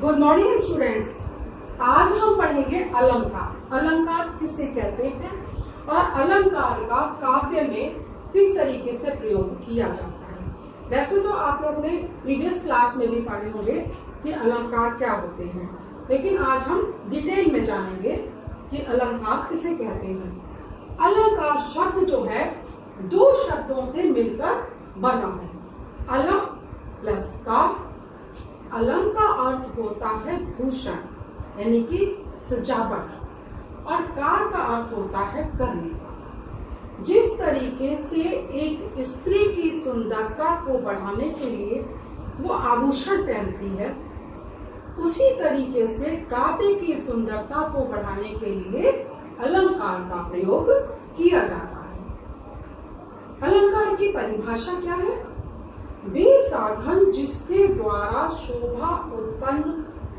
Good morning students. आज हम पढ़ेंगे अलंकार। अलंकार किसे कहते हैं और अलंकार का काव्य में किस तरीके से प्रयोग किया जाता है। वैसे तो आप लोगों ने प्रीवियस क्लास में भी पढ़े होंगे कि अलंकार क्या होते हैं, लेकिन आज हम डिटेल में जानेंगे कि अलंकार किसे कहते हैं। अलंकार शब्द जो है दो शब्दों से मिलकर बना है। अलम प्लस का। अलम का अर्थ होता है भूषण यानी कि सजावट, और कार का अर्थ होता है करने का। जिस तरीके से एक स्त्री की सुंदरता को बढ़ाने के लिए वो आभूषण पहनती है, उसी तरीके से काव्य की सुंदरता को बढ़ाने के लिए अलंकार का प्रयोग किया जाता है। अलंकार की परिभाषा क्या है? वे साधन जिसके द्वारा शोभा उत्पन्न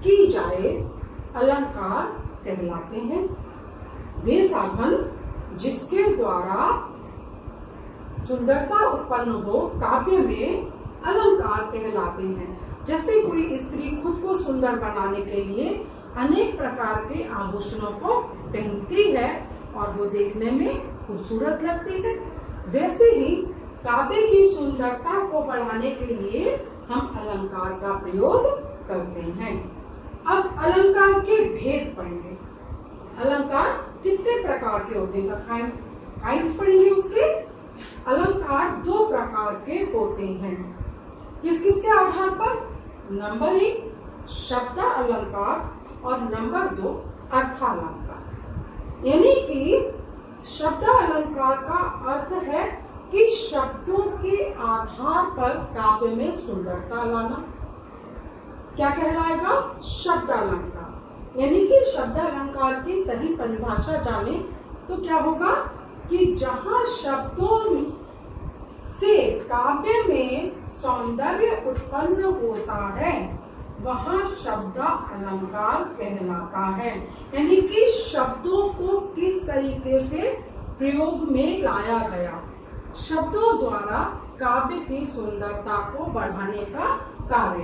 की जाए अलंकार कहलाते हैं। वे साधन जिसके द्वारा सुंदरता उत्पन्न हो काव्य में अलंकार कहलाते हैं। जैसे कोई स्त्री खुद को सुंदर बनाने के लिए अनेक प्रकार के आभूषणों को पहनती है और वो देखने में खूबसूरत लगती है, वैसे ही काव्य की सुंदरता को बढ़ाने के लिए हम अलंकार का प्रयोग करते हैं। अब अलंकार के भेद पढ़ेंगे। अलंकार कितने प्रकार के होते हैं? काइंड्स पढ़ेंगे उसके। अलंकार दो प्रकार के होते हैं। किस किस के आधार पर? नंबर 1 शब्द अलंकार और नंबर 2 अर्थालंकार। यानी कि शब्द अलंकार का अर्थ है कि शब्दों के आधार पर काव्य में सुंदरता लाना। क्या कहलाएगा? शब्द अलंकार। यानी कि शब्द अलंकार की सही परिभाषा जाने तो क्या होगा कि जहां शब्दों से काव्य में सौंदर्य उत्पन्न होता है वहां शब्द अलंकार कहलाता है। यानी कि शब्दों को किस तरीके से प्रयोग में लाया गया, शब्दों द्वारा काव्य की सुंदरता को बढ़ाने का कार्य।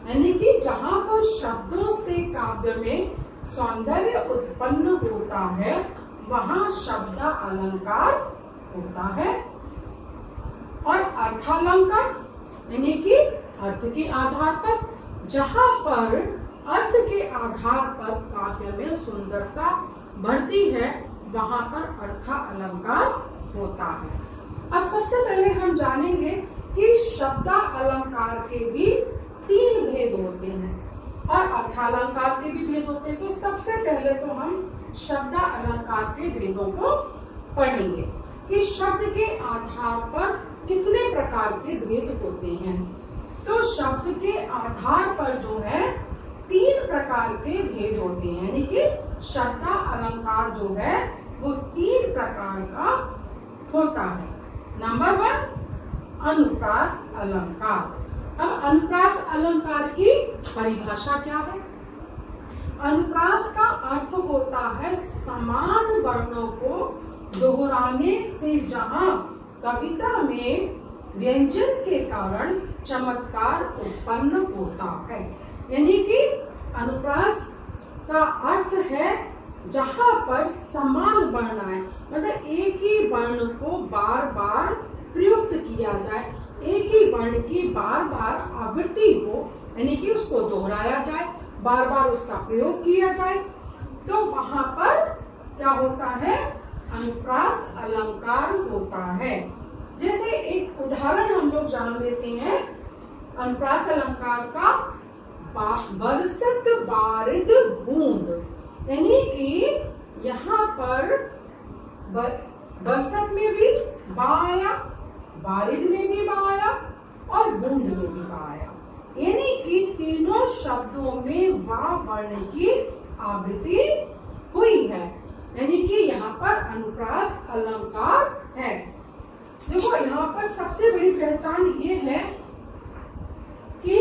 यानी कि जहां पर शब्दों से काव्य में सौंदर्य उत्पन्न होता है वहां शब्द अलंकार होता है। और अर्थालंकार यानी कि अर्थ के आधार पर, जहां पर अर्थ के आधार पर काव्य में सुंदरता बढ़ती है वहां पर अर्थ अलंकार होता है। अब सबसे पहले हम जानेंगे कि शब्द अलंकार के भी 3 भेद होते हैं और अर्थालंकार के भी भेद होते हैं। तो सबसे पहले तो हम शब्द अलंकार के भेदों को पढ़ेंगे कि शब्द के आधार पर कितने प्रकार के भेद होते हैं। तो शब्द के आधार पर जो है 3 प्रकार के भेद होते हैं। यानी कि शब्द अलंकार जो है वो 3 प्रकार का होता है। नंबर 1 अनुप्रास अलंकार। अब अनुप्रास अलंकार की परिभाषा क्या है? अनुप्रास का अर्थ होता है समान वर्णों को दोहराने से जहां कविता में व्यंजन के कारण चमत्कार उत्पन्न होता है। यानी कि अनुप्रास का अर्थ है जहां पर समान वर्ण आए, मतलब एक ही वर्ण को बार बार प्रयुक्त किया जाए, एक ही वर्ण की बार बार आवृत्ति हो, यानी कि उसको दोहराया जाए, बार बार उसका प्रयोग किया जाए, तो वहां पर क्या होता है? अनुप्रास अलंकार होता है। जैसे एक उदाहरण हम लोग जान लेते हैं अनुप्रास अलंकार का। बरसत बारिद बूंद, यानी कि यहाँ पर बरसत में भी बा आया, बारिद में भी बा आया और बूंद में भी बा आया। यानी कि तीनों शब्दों में वा वर्ण की आवृत्ति हुई है। यानी कि यहाँ पर अनुप्रास अलंकार है। देखो यहाँ पर सबसे बड़ी पहचान ये है कि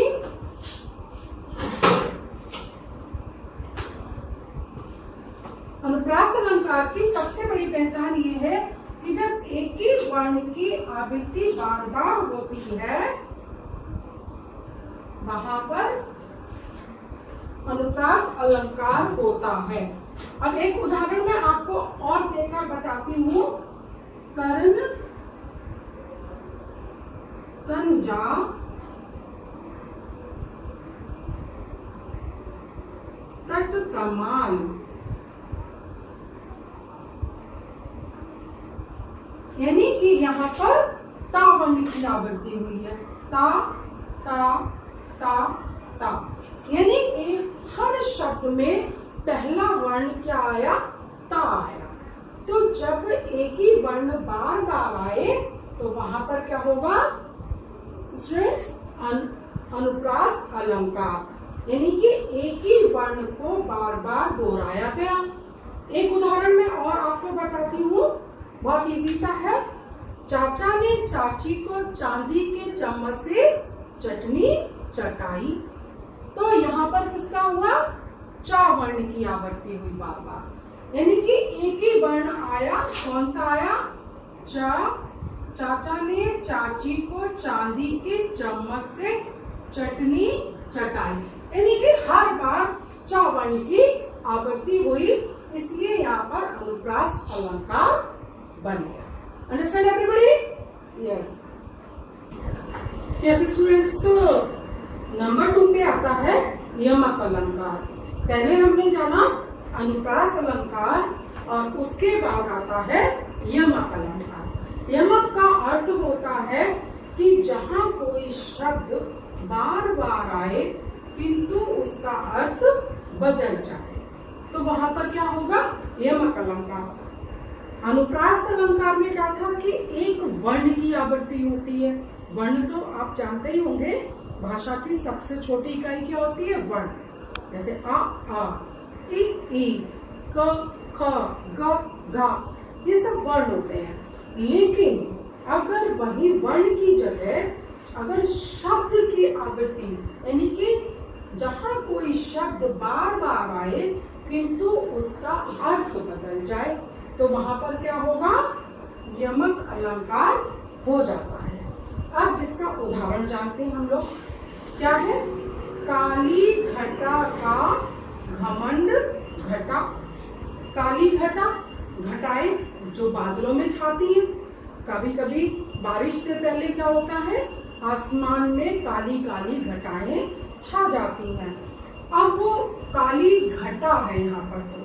अनुप्रास अलंकार की सबसे बड़ी पहचान ये है कि जब एक ही वर्ण की आवृत्ति बार बार होती है वहां पर अनुप्रास अलंकार होता है। अब एक उदाहरण मैं आपको और देकर बताती हूँ। कर्ण, तनुजा, तट तमाल, यानी कि यहाँ पर ता वर्ण की आवृत्ति हुई है। ता ता ता ता, यानी कि हर शब्द में पहला वर्ण क्या आया? ता आया। तो जब एक ही वर्ण बार बार आए तो वहां पर क्या होगा स्टूडेंट्स? अनुप्रास अलंकार, यानी कि एक ही वर्ण को बार बार दोहराया गया। एक उदाहरण मैं और आपको बताती हूँ, बहुत इजी सा है। चाचा ने चाची को चांदी के चम्मच से चटनी चटाई। तो यहाँ पर किसका हुआ? चा वर्ण की आवृत्ति हुई बार बार, यानी कि एक ही वर्ण आया। कौन सा आया? चा। चाचा ने चाची को चांदी के चम्मच से चटनी चटाई, यानी कि हर बार चा वर्ण की आवृत्ति हुई, इसलिए यहाँ पर अनुप्रास अलंकार बन गया। Understand everybody? Yes yes students. तो नंबर 2 पे आता है यमक अलंकार। पहले हमने जाना अनुप्रास अलंकार और उसके बाद आता है यमक अलंकार। यमक का अर्थ होता है कि जहाँ कोई शब्द बार बार आए किंतु उसका अर्थ बदल जाए, तो वहां पर क्या होगा? यमक अलंकार। अनुप्रास अलंकार में क्या था कि एक वर्ण की आवृत्ति होती है। वर्ण तो आप जानते ही होंगे, भाषा की सबसे छोटी इकाई क्या होती है? वर्ण। जैसे आ, ई, क, ख, ग, घ, ये सब वर्ण होते हैं। लेकिन अगर वही वर्ण की जगह अगर शब्द की आवृत्ति, यानी कि जहां कोई शब्द बार बार आए किंतु उसका अर्थ बदल जाए, तो वहां पर क्या होगा? यमक अलंकार हो जाता है। अब जिसका उदाहरण जानते हैं हम लोग, क्या है? काली घटा का घमंड घटा। काली घटा, घटाएं जो बादलों में छाती हैं। कभी कभी बारिश से पहले क्या होता है? आसमान में काली काली घटाएं छा जाती हैं। अब वो काली घटा है यहाँ पर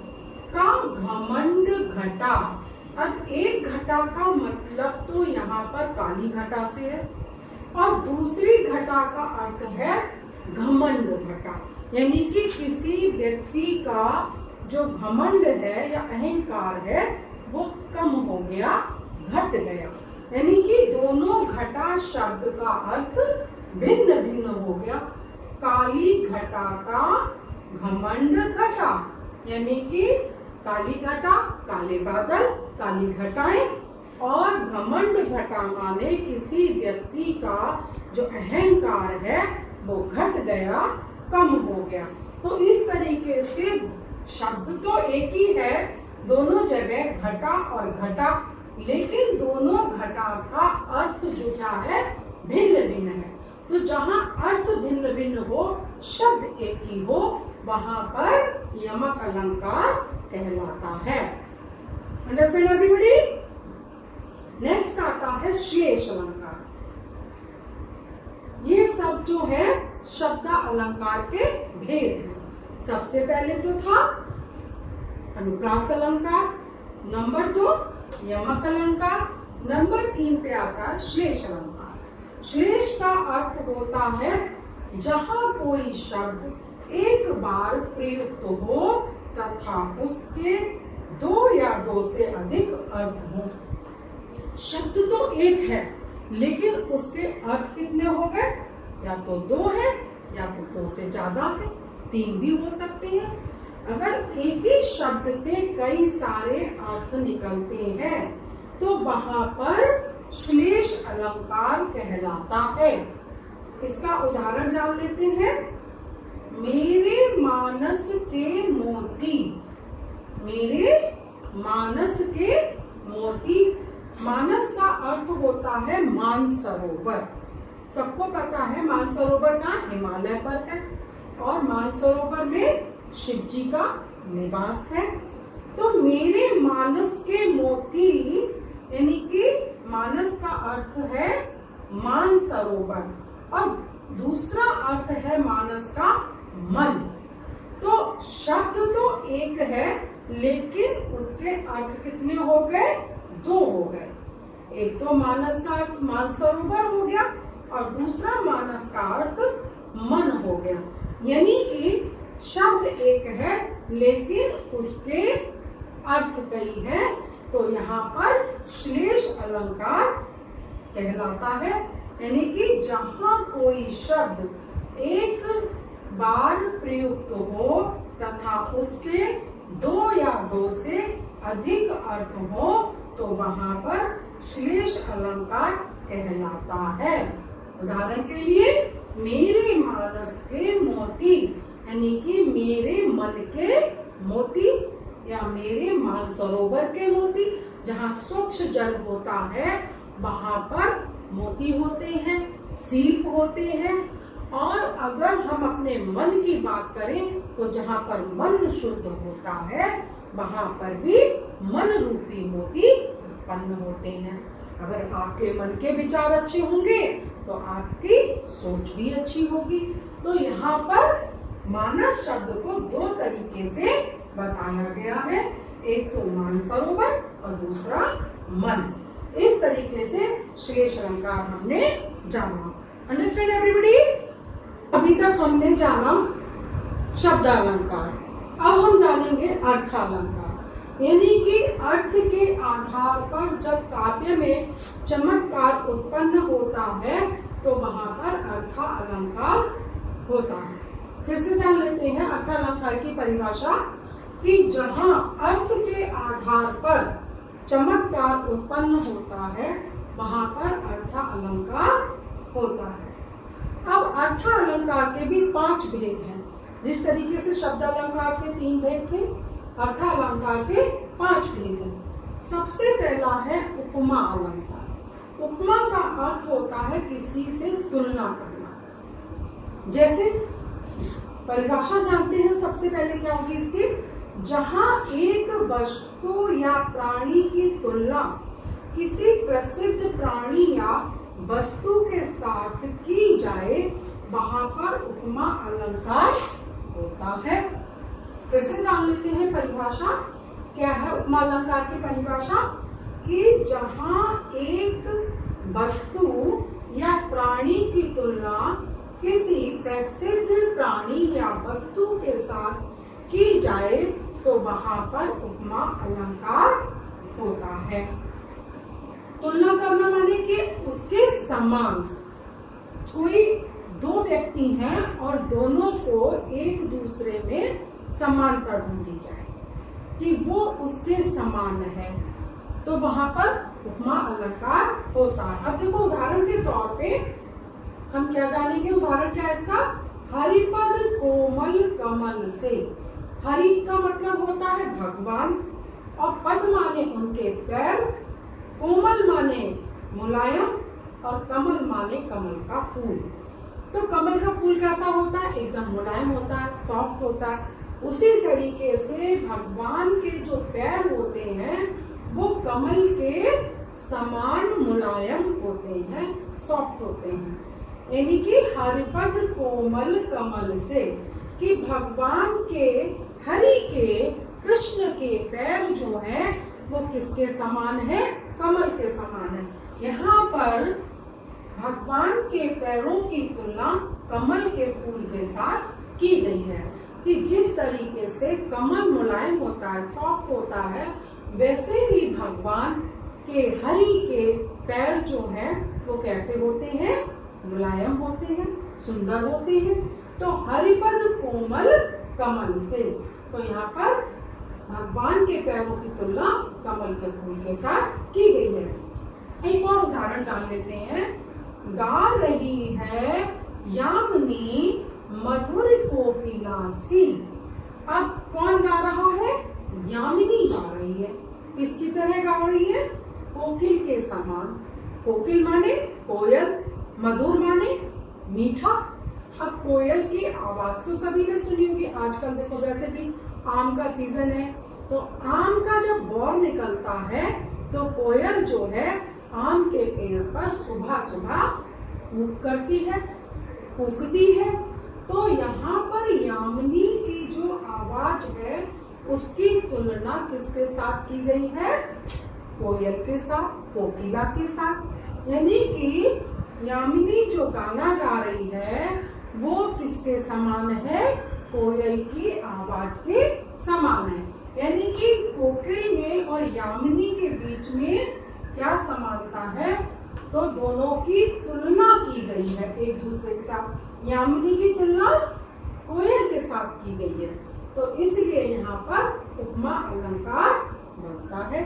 का घमंड घटा। अब एक घटा का मतलब तो यहाँ पर काली घटा से है और दूसरी घटा का अर्थ है घमंड घटा, यानी कि किसी व्यक्ति का जो घमंड है या अहंकार है वो कम हो गया, घट गया, यानी कि दोनों घटा शब्द का अर्थ भिन्न भिन्न हो गया। काली घटा का घमंड घटा, यानी कि काली घटा काले बादल, काली घटाएं, और घमंड घटा माने किसी व्यक्ति का जो अहंकार है वो घट गया, कम हो गया। तो इस तरीके से शब्द तो एक ही है, दोनों जगह घटा और घटा, लेकिन दोनों घटा का अर्थ जो क्या है भिन्न भिन्न है। तो जहाँ अर्थ भिन्न भिन्न हो, शब्द एक ही हो, वहां पर यमक अलंकार कहलाता है। Understand everybody? नेक्स्ट आता है श्लेष अलंकार। ये सब जो है शब्द अलंकार के भेद हैं। सबसे पहले तो था अनुप्रास अलंकार, नंबर 2 यमक अलंकार, नंबर 3 पे आता है श्लेष अलंकार। श्लेष का अर्थ होता है जहां कोई शब्द एक बार प्रयुक्त हो तथा उसके 2 या 2 से अधिक अर्थ हो। शब्द तो एक है लेकिन उसके अर्थ कितने हो गए? या तो 2 है या फिर 2 से ज्यादा है, 3 भी हो सकते हैं। अगर एक ही शब्द के कई सारे अर्थ निकलते हैं तो वहां पर श्लेष अलंकार कहलाता है। इसका उदाहरण जान लेते हैं। मेरे मानस के मोती, मेरे मानस के मोती। मानस का अर्थ होता है मानसरोवर। सबको पता है मानसरोवर कहाँ? हिमालय पर है। और मानसरोवर में शिव जी का निवास है। तो मेरे मानस के मोती, यानी कि मानस का अर्थ है मानसरोवर और दूसरा अर्थ है मानस का मन। तो शब्द तो एक है लेकिन उसके अर्थ कितने हो गए? दो हो गए। एक तो मानस का अर्थ मानसरोवर हो गया और दूसरा मानस का अर्थ मन हो गया। यानी कि शब्द एक है लेकिन उसके अर्थ कई है। तो यहाँ पर श्लेष अलंकार कहलाता है। यानी कि जहाँ कोई शब्द एक बार प्रयुक्त हो तथा उसके दो या दो से अधिक अर्थ हो तो वहाँ पर श्लेष अलंकार कहलाता है। उदाहरण के लिए मेरे मानस के मोती, यानी कि मेरे मन के मोती या मेरे मानसरोवर के मोती। जहाँ स्वच्छ जल होता है वहाँ पर मोती होते हैं, सीप होते हैं। और अगर हम अपने मन की बात करें तो जहाँ पर मन शुद्ध होता है वहाँ पर भी मन रूपी मोती उत्पन्न होते हैं। अगर आपके मन के विचार अच्छे होंगे तो आपकी सोच भी अच्छी होगी। तो यहाँ पर मानस शब्द को दो तरीके से बताया गया है, एक तो मानसरोवर और दूसरा मन। इस तरीके से श्लेष अलंकार हमने जाना। Understand everybody? अभी तक हमने जाना शब्द अलंकार, अब हम जानेंगे अर्थ अलंकार। यानी कि अर्थ के आधार पर जब काव्य में चमत्कार उत्पन्न होता है तो वहां पर अर्थ अलंकार होता है। फिर से जान लेते हैं अर्थ अलंकार की परिभाषा कि जहां अर्थ के आधार पर चमत्कार उत्पन्न होता है वहां पर अर्थ अलंकार होता है। अब अर्थ अलंकार के भी 5 भेद हैं। जिस तरीके से शब्द अलंकार के 3 भेद थे, अर्थ अलंकार के 5 भेद हैं। सबसे पहला है उपमा अलंकार। उपमा का अर्थ होता है किसी से तुलना करना। जैसे परिभाषा जानते हैं सबसे पहले क्या होगी इसकी? जहां एक वस्तु या प्राणी की तुलना किसी प्रसिद्ध प्राणी या वस्तु के साथ की जाए वहां पर उपमा अलंकार होता है। फिर से जान लेते हैं परिभाषा क्या है उपमा अलंकार की परिभाषा कि जहां एक वस्तु या प्राणी की तुलना किसी प्रसिद्ध प्राणी या वस्तु के साथ की जाए तो वहां पर उपमा अलंकार होता है। तुलना करना माने कि उसके समान। कोई दो व्यक्ति हैं और दोनों को एक दूसरे में समानता ढूंढी जाए कि वो उसके समान है तो वहां पर उपमा अलंकार होता है। अब देखो उदाहरण के तौर पे हम क्या जानेंगे? उदाहरण क्या है इसका? हरिपद कोमल कमल से। हरि का मतलब होता है भगवान और पद माने उनके पैर, कोमल माने मुलायम और कमल माने कमल का फूल। तो कमल का फूल कैसा होता है? एकदम मुलायम होता है, सॉफ्ट होता है। उसी तरीके से भगवान के जो पैर होते हैं वो कमल के समान मुलायम होते हैं, सॉफ्ट होते हैं। यानी कि हरिपद कोमल कमल से कि भगवान के हरि के कृष्ण के पैर जो है वो किसके समान है? कमल के समान है। यहाँ पर भगवान के पैरों की तुलना कमल के फूल के साथ की गई है कि जिस तरीके से कमल मुलायम होता है, सॉफ्ट होता है, वैसे ही भगवान के हरि के पैर जो हैं वो कैसे होते हैं? मुलायम होते हैं, सुंदर होते हैं। तो हरिपद कोमल कमल से, तो यहाँ पर भगवान के पैरों की तुलना कमल के फूल के साथ की गई है। एक और उदाहरण जान लेते हैं। गा रही है यामिनी मधुर कोकिला सी। अब कौन गा रहा है? यामिनी गा रही है। किसकी तरह गा रही है? कोकिल के समान। कोकिल माने कोयल, मधुर माने मीठा, अब कोयल की आवाज तो सभी ने सुनी होगी। आजकल देखो वैसे भी आम का सीजन है, तो आम का जब बौर निकलता है तो कोयल जो है आम के पेड़ पर सुबह सुबह कूक करती है, कूकती है। तो यहाँ पर यामिनी की जो आवाज है उसकी तुलना किसके साथ की गई है? कोयल के साथ, कोकिला के साथ। यानी कि यामिनी जो गाना गा रही है वो किसके समान है? कोयल की आवाज के समान है। यानी कि कोकिल में और यामिनी के बीच में क्या समानता है? तो दोनों की तुलना की गई है एक दूसरे के साथ। यामिनी की तुलना कोयल के साथ की गई है, तो इसलिए यहाँ पर उपमा अलंकार बनता है,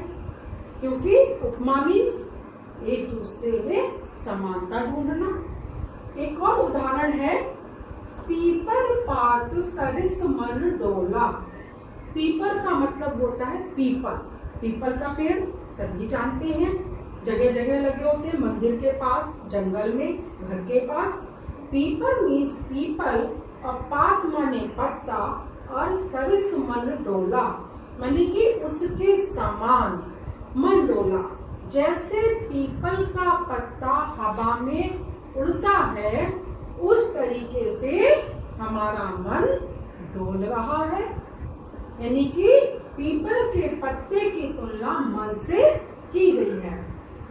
क्योंकि उपमा मीन्स एक दूसरे में समानता ढूंढना। एक और उदाहरण है, पीपल पात सरिस मन डोला। पीपल का मतलब होता है पीपल। पीपल का पेड़ सभी जानते हैं, जगह जगह लगे होते हैं, मंदिर के पास, जंगल में, घर के पास। पीपल मीन्स पीपल, और पात माने पत्ता, और सरिस मन डोला माने कि उसके समान। मन डोला, जैसे पीपल का पत्ता हवा में उड़ता है उस तरीके से हमारा मन डोल रहा है। यानी कि पीपल के पत्ते की तुलना मन से की गई है,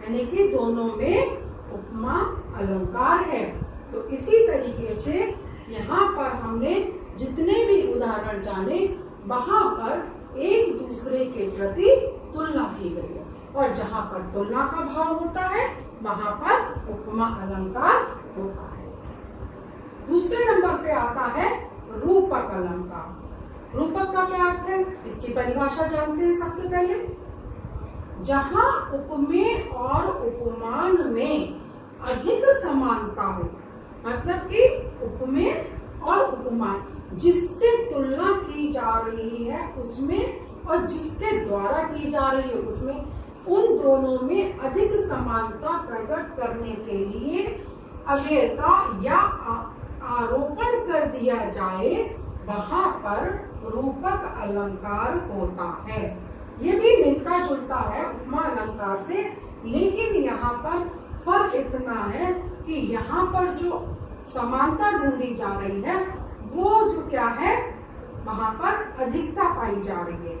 यानी कि दोनों में उपमा अलंकार है। तो इसी तरीके से यहाँ पर हमने जितने भी उदाहरण जाने वहां पर एक दूसरे के प्रति तुलना की गई है, और जहाँ पर तुलना का भाव होता है वहां पर उपमा अलंकार होता है। दूसरे नंबर पे आता है रूपक अलंकार। रूपक का क्या अर्थ है? इसकी परिभाषा जानते हैं सबसे पहले। जहाँ उपमेय और उपमान में अधिक समानता हो, मतलब कि उपमेय और उपमान जिससे तुलना की जा रही है उसमें और जिसके द्वारा की जा रही है उसमें, उन दोनों में अधिक समानता प्रकट करने के लिए अव्ययता या आरोपण कर दिया जाए, वहां पर रूपक अलंकार होता है। ये भी मिलता जुलता है उपमा अलंकार से, लेकिन यहाँ पर फर्क इतना है कि यहाँ पर जो समानता ढूंढी जा रही है वो जो क्या है, वहां पर अधिकता पाई जा रही है,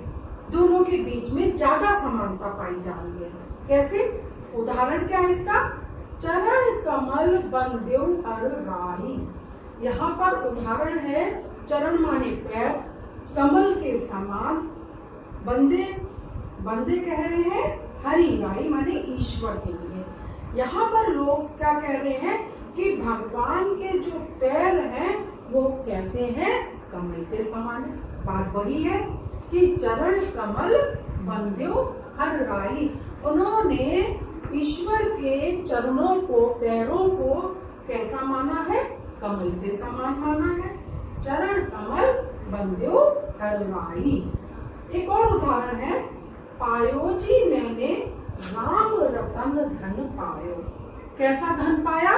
दोनों के बीच में ज्यादा समानता पाई जा रही है। कैसे? उदाहरण क्या है इसका? चरण कमल बंदेउ हर राही। यहाँ पर उदाहरण है, चरण माने पैर, कमल के समान, बंदे बंदे कह रहे हैं हरि राही माने ईश्वर के लिए। यहाँ पर लोग क्या कह रहे हैं कि भगवान के जो पैर हैं वो कैसे हैं? कमल के समान है। बात वही है कि चरण कमल बंदेउ हर राही, उन्होंने ईश्वर के चरणों को, पैरों को कैसा माना है? कमल के समान माना है। चरण कमल बंदेउ हर राही। एक और उदाहरण है, पायो जी मैंने राम रतन धन पायो। कैसा धन पाया?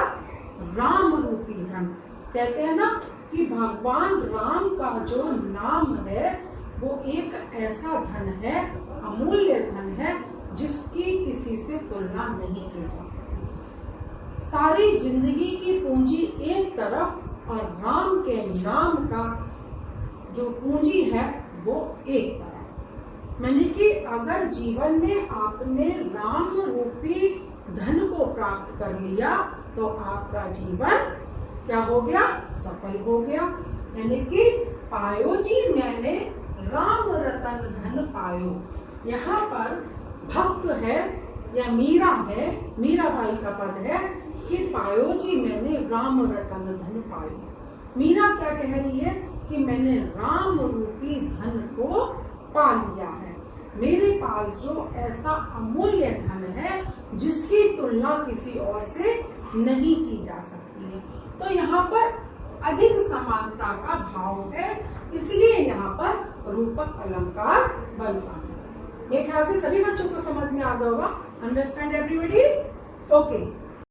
राम रूपी धन। कहते हैं ना कि भगवान राम का जो नाम है वो एक ऐसा धन है, अमूल्य धन है, जिसकी किसी से तुलना नहीं की जा सकती। सारी जिंदगी की पूंजी एक तरफ और राम के नाम का जो पूंजी है वो एक तरफ। मैंने कि अगर जीवन में आपने राम रूपी धन को प्राप्त कर लिया तो आपका जीवन क्या हो गया? सफल हो गया। यानी कि पायो जी मैंने राम रतन धन पायो। यहाँ पर भक्त है या मीरा है, मीराबाई का पद है कि पायो जी मैंने राम रतन धन पायो। मीरा क्या कह रही है कि मैंने राम रूपी धन को पा लिया है। मेरे पास जो ऐसा अमूल्य धन है जिसकी तुलना किसी और से नहीं की जा सकती है। तो यहाँ पर अधिक समानता का भाव है, इसलिए यहाँ पर रूपक अलंकार बनता है। मेरे ख्याल से सभी बच्चों को समझ में आ गया होगा। Understand everybody? ओके।